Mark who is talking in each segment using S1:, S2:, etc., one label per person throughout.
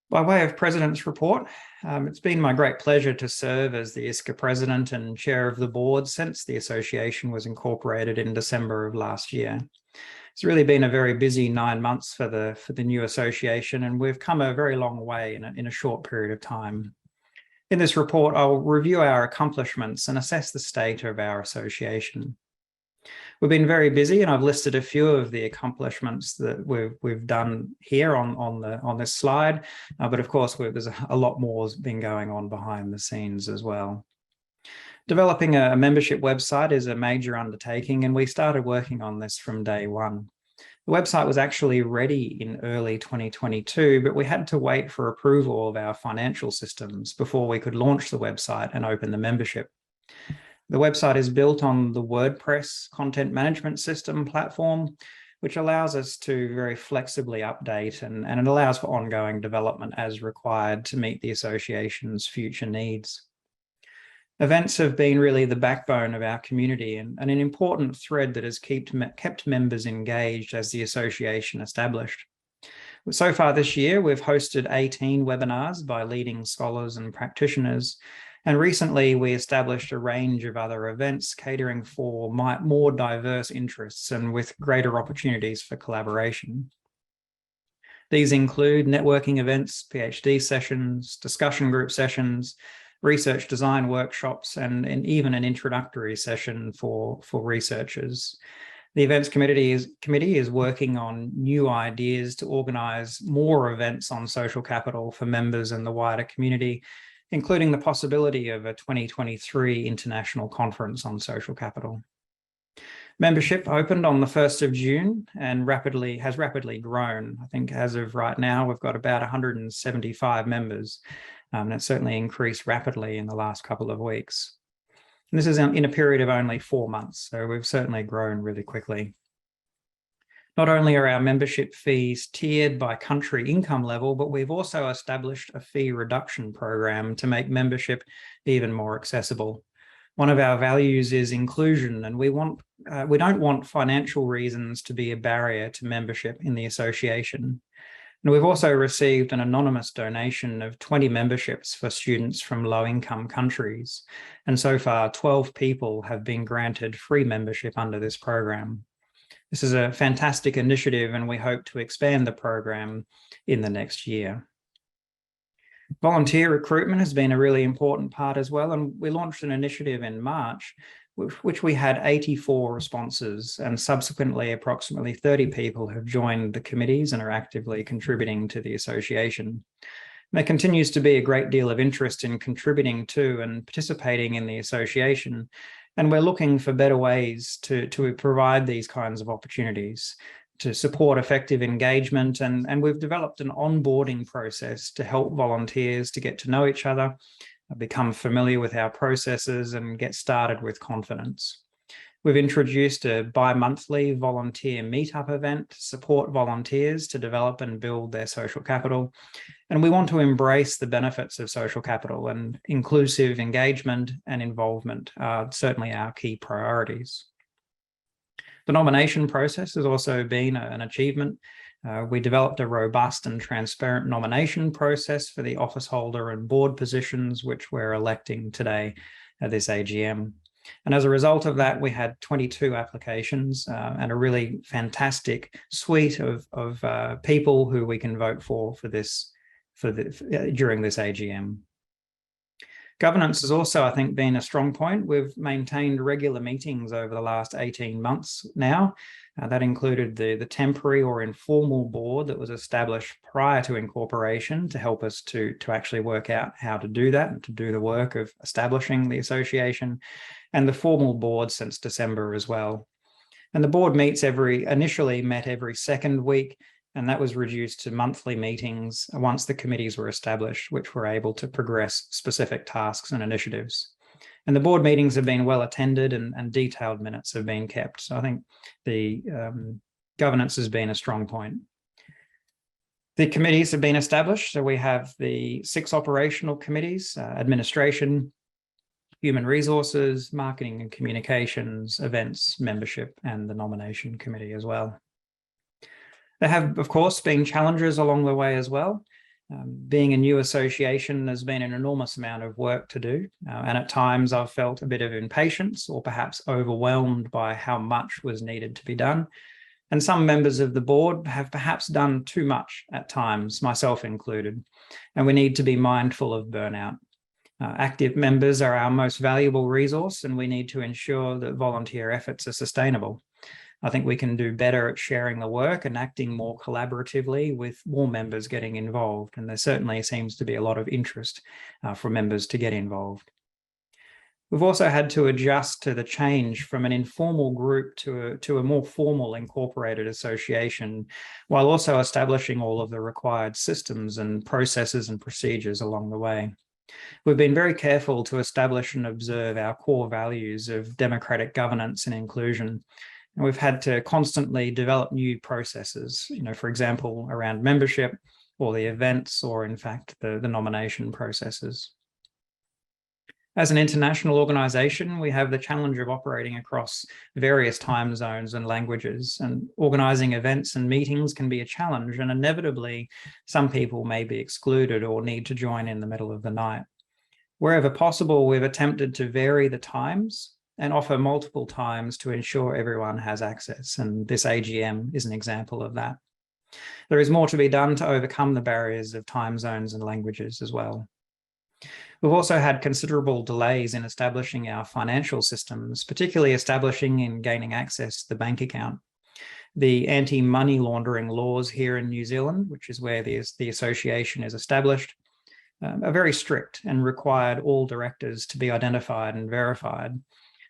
S1: By way of President's report, it's been my great pleasure to serve as the ISCA President and Chair of the Board since the association was incorporated in December of last year. It's really been a very busy 9 months for the new association, and we've come a very long way in a short period of time. In this report, I'll review our accomplishments and assess the state of our association. We've been very busy, and I've listed a few of the accomplishments that we've done here on this slide. But of course, there's a lot more been going on behind the scenes as well. Developing a membership website is a major undertaking, and we started working on this from day one. The website was actually ready in early 2022, but we had to wait for approval of our financial systems before we could launch the website and open the membership. The website is built on the WordPress content management system platform, which allows us to very flexibly update and it allows for ongoing development as required to meet the association's future needs. Events have been really the backbone of our community and an important thread that has kept members engaged as the association established. So far this year, we've hosted 18 webinars by leading scholars and practitioners. And recently, we established a range of other events catering for more diverse interests and with greater opportunities for collaboration. These include networking events, PhD sessions, discussion group sessions, research design workshops, and even an introductory session for researchers. The events committee is working on new ideas to organise more events on social capital for members and the wider community, including the possibility of a 2023 international conference on social capital. Membership opened on the 1st of June and has rapidly grown. I think as of right now, we've got about 175 members. That's certainly increased rapidly in the last couple of weeks. And this is in a period of only 4 months, so we've certainly grown really quickly. Not only are our membership fees tiered by country income level, but we've also established a fee reduction program to make membership even more accessible. One of our values is inclusion, and we don't want financial reasons to be a barrier to membership in the association. And we've also received an anonymous donation of 20 memberships for students from low-income countries. And so far, 12 people have been granted free membership under this program. This is a fantastic initiative, and we hope to expand the program in the next year. Volunteer recruitment has been a really important part as well, and we launched an initiative in March, which we had 84 responses, and subsequently approximately 30 people have joined the committees and are actively contributing to the association. There continues to be a great deal of interest in contributing to and participating in the association, and we're looking for better ways to provide these kinds of opportunities to support effective engagement. And we've developed an onboarding process to help volunteers to get to know each other, become familiar with our processes, and get started with confidence. We've introduced a bi-monthly volunteer meetup event to support volunteers to develop and build their social capital. And we want to embrace the benefits of social capital, and inclusive engagement and involvement are certainly our key priorities. The nomination process has also been an achievement. We developed a robust and transparent nomination process for the office holder and board positions, which we're electing today at this AGM. And as a result of that, we had 22 applications and a really fantastic suite of people who we can vote for during this AGM. Governance has also, I think, been a strong point. We've maintained regular meetings over the last 18 months now. That included the temporary or informal board that was established prior to incorporation to help us to actually work out how to do that and to do the work of establishing the association, and the formal board since December as well. And the board initially met every second week, and that was reduced to monthly meetings once the committees were established, which were able to progress specific tasks and initiatives. And the board meetings have been well attended, and detailed minutes have been kept. So I think the governance has been a strong point. The committees have been established. So we have the 6 operational committees: administration, human resources, marketing and communications, events, membership, and the nomination committee as well. There have, of course, been challenges along the way as well. Being a new association has been an enormous amount of work to do, and at times I've felt a bit of impatience or perhaps overwhelmed by how much was needed to be done. And some members of the board have perhaps done too much at times, myself included, and we need to be mindful of burnout. Active members are our most valuable resource, and we need to ensure that volunteer efforts are sustainable. I think we can do better at sharing the work and acting more collaboratively with more members getting involved. And there certainly seems to be a lot of interest for members to get involved. We've also had to adjust to the change from an informal group to a more formal incorporated association, while also establishing all of the required systems and processes and procedures along the way. We've been very careful to establish and observe our core values of democratic governance and inclusion. And we've had to constantly develop new processes, for example, around membership or the events, or in fact, the nomination processes. As an international organisation, we have the challenge of operating across various time zones and languages, and organising events and meetings can be a challenge, and inevitably, some people may be excluded or need to join in the middle of the night. Wherever possible, we've attempted to vary the times and offer multiple times to ensure everyone has access, and this AGM is an example of that. There is more to be done to overcome the barriers of time zones and languages as well. We've also had considerable delays in establishing our financial systems, particularly establishing and gaining access to the bank account. The anti-money laundering laws here in New Zealand, which is where the association is established, are very strict and required all directors to be identified and verified.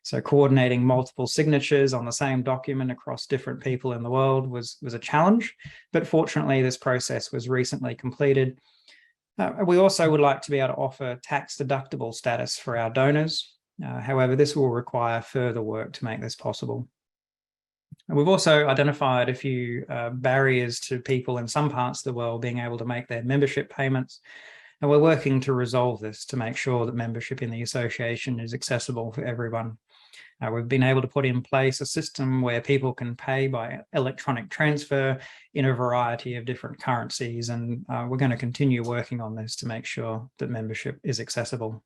S1: So coordinating multiple signatures on the same document across different people in the world was a challenge, but fortunately this process was recently completed. We also would like to be able to offer tax deductible status for our donors. However, this will require further work to make this possible. And we've also identified a few barriers to people in some parts of the world being able to make their membership payments. And we're working to resolve this to make sure that membership in the association is accessible for everyone. We've been able to put in place a system where people can pay by electronic transfer in a variety of different currencies, and we're going to continue working on this to make sure that membership is accessible.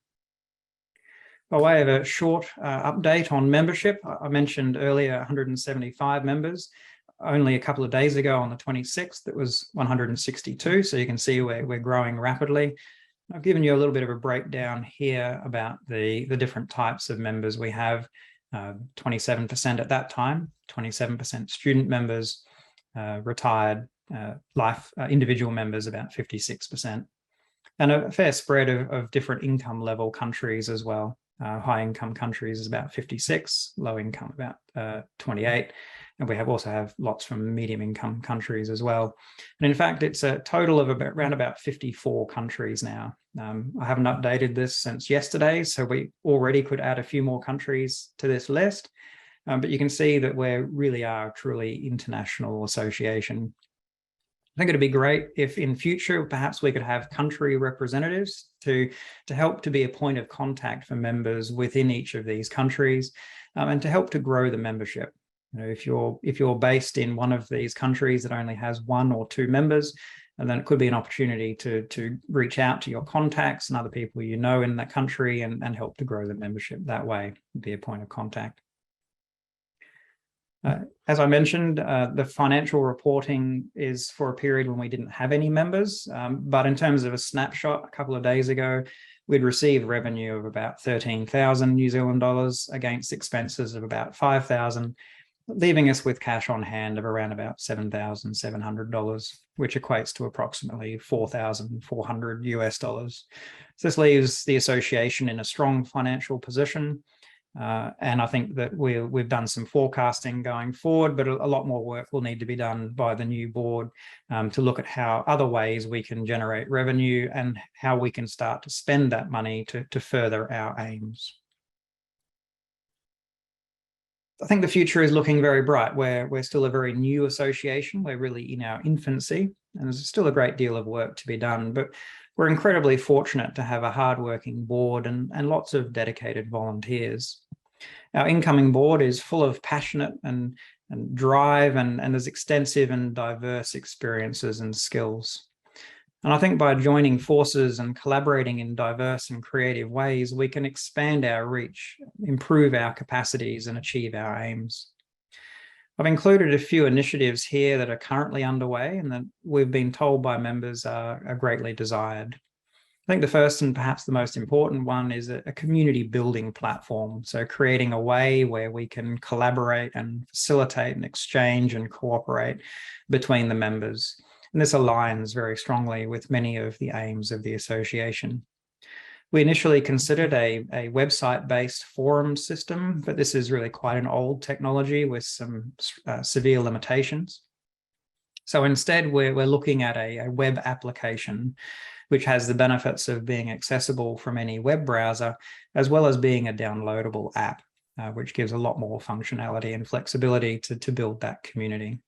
S1: By way of a short update on membership, I mentioned earlier 175 members. Only a couple of days ago on the 26th, it was 162, so you can see we're growing rapidly. I've given you a little bit of a breakdown here about the different types of members we have. 27% at that time, 27% student members, retired individual members about 56%, and a fair spread of different income level countries as well. High income countries is about 56, low income about 28. And we also have lots from medium income countries as well. And in fact, it's a total of around about 54 countries now. I haven't updated this since yesterday, so we already could add a few more countries to this list. But you can see that we really are a truly international association. I think it'd be great if in future, perhaps we could have country representatives to help to be a point of contact for members within each of these countries, and to help to grow the membership. If you're based in one of these countries that only has 1 or 2 members, and then it could be an opportunity to reach out to your contacts and other people you know in that country and help to grow the membership that way, be a point of contact. As I mentioned, the financial reporting is for a period when we didn't have any members, but in terms of a snapshot, a couple of days ago, we'd received revenue of about 13,000 New Zealand dollars against expenses of about 5,000, leaving us with cash on hand of around about $7,700, which equates to approximately 4,400 US dollars. So this leaves the association in a strong financial position. And I think that we've done some forecasting going forward, but a lot more work will need to be done by the new board to look at how other ways we can generate revenue and how we can start to spend that money to further our aims. I think the future is looking very bright. We're still a very new association. We're really in our infancy, and there's still a great deal of work to be done, but we're incredibly fortunate to have a hardworking board and lots of dedicated volunteers. Our incoming board is full of passionate and drive, and there's extensive and diverse experiences and skills. And I think by joining forces and collaborating in diverse and creative ways, we can expand our reach, improve our capacities, and achieve our aims. I've included a few initiatives here that are currently underway and that we've been told by members are greatly desired. I think the first and perhaps the most important one is a community building platform. So creating a way where we can collaborate and facilitate and exchange and cooperate between the members. And this aligns very strongly with many of the aims of the association. We initially considered a website-based forum system, but this is really quite an old technology with some severe limitations. So instead, we're looking at a web application which has the benefits of being accessible from any web browser, as well as being a downloadable app, which gives a lot more functionality and flexibility to build that community.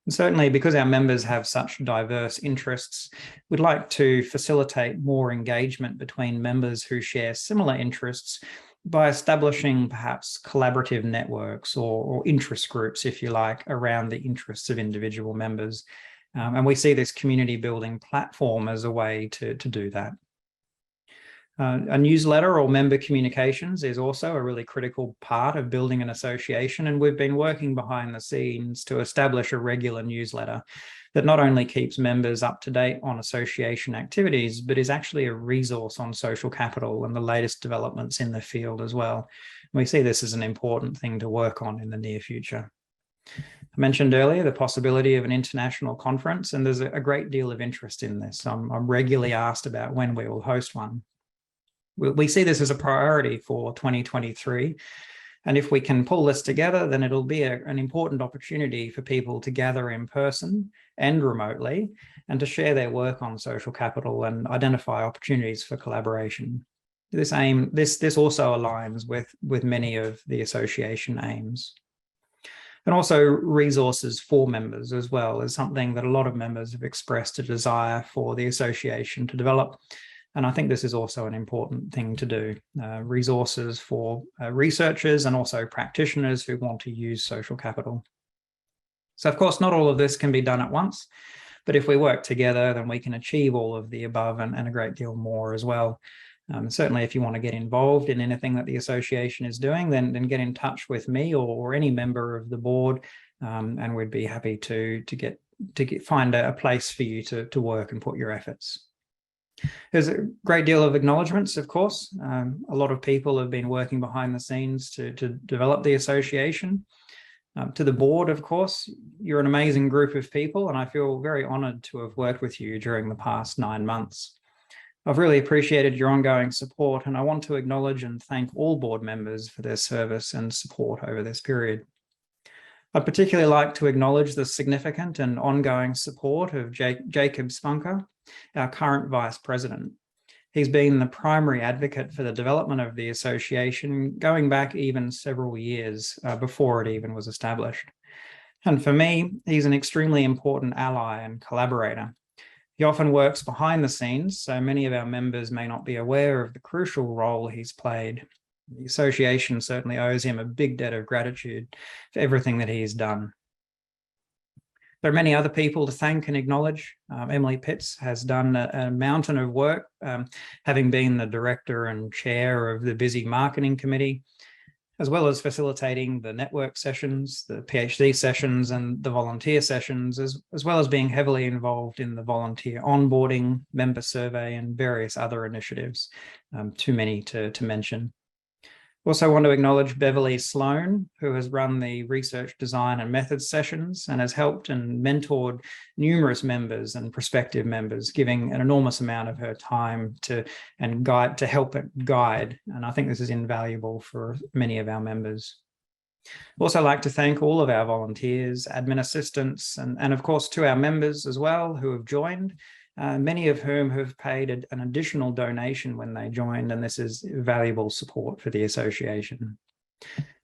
S1: And certainly, because our members have such diverse interests, we'd like to facilitate more engagement between members who share similar interests by establishing perhaps collaborative networks or interest groups, if you like, around the interests of individual members. And we see this community building platform as a way to do that. A newsletter or member communications is also a really critical part of building an association, and we've been working behind the scenes to establish a regular newsletter that not only keeps members up to date on association activities, but is actually a resource on social capital and the latest developments in the field as well. We see this as an important thing to work on in the near future. I mentioned earlier the possibility of an international conference, and there's a great deal of interest in this. I'm regularly asked about when we will host one. We see this as a priority for 2023. And if we can pull this together, then it'll be an important opportunity for people to gather in person and remotely and to share their work on social capital and identify opportunities for collaboration. This also aligns with many of the association aims. And also resources for members as well is something that a lot of members have expressed a desire for the association to develop. And I think this is also an important thing to do. Resources for researchers and also practitioners who want to use social capital. So of course, not all of this can be done at once, but if we work together, then we can achieve all of the above and a great deal more as well. Certainly, if you want to get involved in anything that the association is doing, then get in touch with me or any member of the board, and we'd be happy to find a place for you to work and put your efforts. There's a great deal of acknowledgements, of course. A lot of people have been working behind the scenes to develop the association. To the board, of course, you're an amazing group of people, and I feel very honoured to have worked with you during the past 9 months. I've really appreciated your ongoing support, and I want to acknowledge and thank all board members for their service and support over this period. I'd particularly like to acknowledge the significant and ongoing support of Jacob Spunker, our current Vice President. He's been the primary advocate for the development of the association, going back even several years before it even was established. And for me, he's an extremely important ally and collaborator. He often works behind the scenes, so many of our members may not be aware of the crucial role he's played. The association certainly owes him a big debt of gratitude for everything that he's done. There are many other people to thank and acknowledge. Emily Pitts has done a mountain of work, having been the director and chair of the busy marketing committee, as well as facilitating the network sessions, the PhD sessions, and the volunteer sessions, as well as being heavily involved in the volunteer onboarding, member survey, and various other initiatives, too many to mention. Also want to acknowledge Beverly Sloan, who has run the research design and methods sessions and has helped and mentored numerous members and prospective members, giving an enormous amount of her time to help guide. And I think this is invaluable for many of our members. I'd also like to thank all of our volunteers, admin assistants, and of course to our members as well who have joined. Many of whom have paid an additional donation when they joined, and this is valuable support for the association.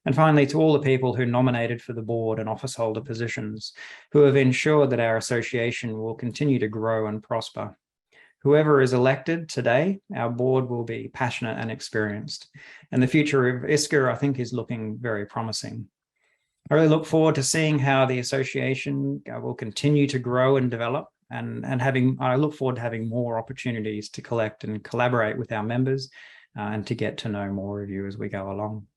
S1: And finally, to all the people who nominated for the board and office holder positions, who have ensured that our association will continue to grow and prosper. Whoever is elected today, our board will be passionate and experienced. And the future of ISCA, I think, is looking very promising. I really look forward to seeing how the association will continue to grow and develop. and I look forward to having more opportunities to collect and collaborate with our members and to get to know more of you as we go along.